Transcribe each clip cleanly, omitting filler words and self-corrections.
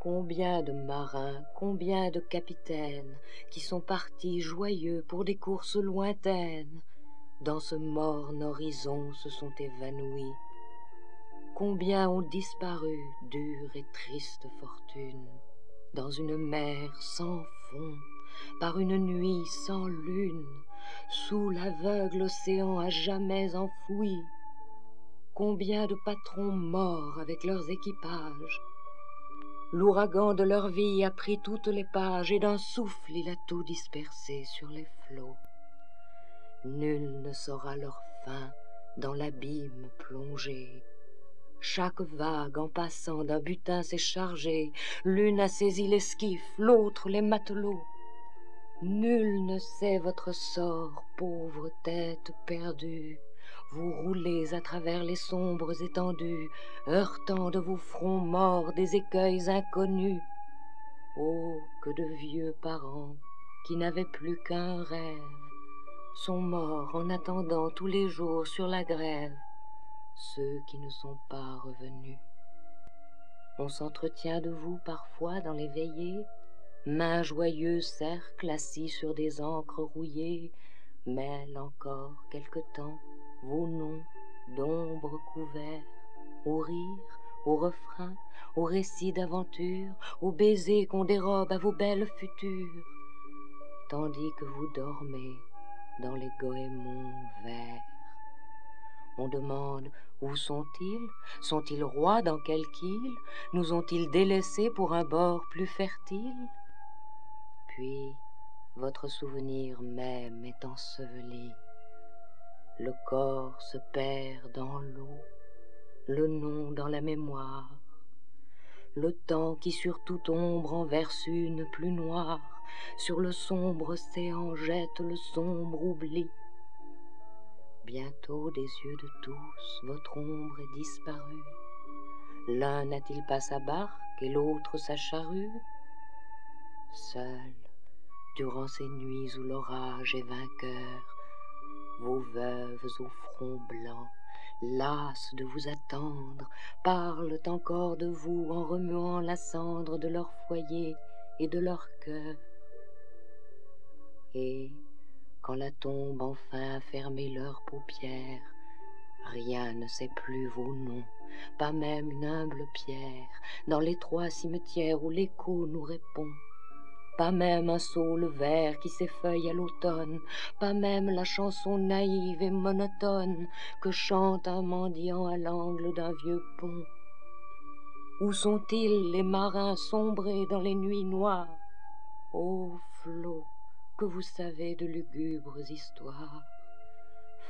Combien de marins, combien de capitaines qui sont partis joyeux pour des courses lointaines, dans ce morne horizon se sont évanouis. Combien ont disparu, dure et triste fortune, dans une mer sans fond, par une nuit sans lune, sous l'aveugle océan à jamais enfoui. Combien de patrons morts avec leurs équipages. L'ouragan de leur vie a pris toutes les pages et d'un souffle il a tout dispersé sur les flots. Nul ne saura leur fin dans l'abîme plongé. Chaque vague en passant d'un butin s'est chargée, l'une a saisi l'esquif, l'autre les matelots. Nul ne sait votre sort, pauvre tête perdue. Vous roulez à travers les sombres étendues, heurtant de vos fronts morts des écueils inconnus. Oh, que de vieux parents, qui n'avaient plus qu'un rêve, sont morts en attendant tous les jours sur la grève, ceux qui ne sont pas revenus. On s'entretient de vous parfois dans les veillées, mains joyeux cercles assis sur des ancres rouillées, mêlent encore quelque temps vos noms d'ombre couverts, aux rires, aux refrains, aux récits d'aventure, aux baisers qu'on dérobe à vos belles futures, tandis que vous dormez dans les goémons verts. On demande où sont-ils? Sont-ils rois dans quelque île? Nous ont-ils délaissés pour un bord plus fertile? Puis votre souvenir même est enseveli. Le corps se perd dans l'eau, le nom dans la mémoire. Le temps qui sur toute ombre en verse une plus noire, sur le sombre océan jette le sombre oubli. Bientôt des yeux de tous, votre ombre est disparue. L'un n'a-t-il pas sa barque et l'autre sa charrue? Seul, durant ces nuits où l'orage est vainqueur, vos veuves au front blanc, lasses de vous attendre, parlent encore de vous en remuant la cendre de leur foyer et de leur cœur. Et quand la tombe enfin a fermé leurs paupières, rien ne sait plus vos noms, pas même une humble pierre, dans l'étroit cimetière où l'écho nous répond. Pas même un saule vert qui s'effeuille à l'automne, pas même la chanson naïve et monotone que chante un mendiant à l'angle d'un vieux pont. Où sont-ils les marins sombrés dans les nuits noires? Ô flots, que vous savez de lugubres histoires,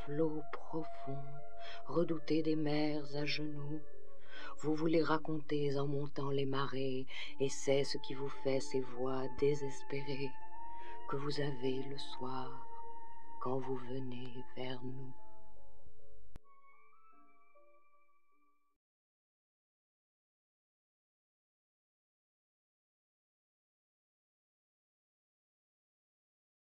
flots profonds, redoutés des mers à genoux, vous vous les racontez en montant les marées, et c'est ce qui vous fait ces voix désespérées que vous avez le soir quand vous venez vers nous.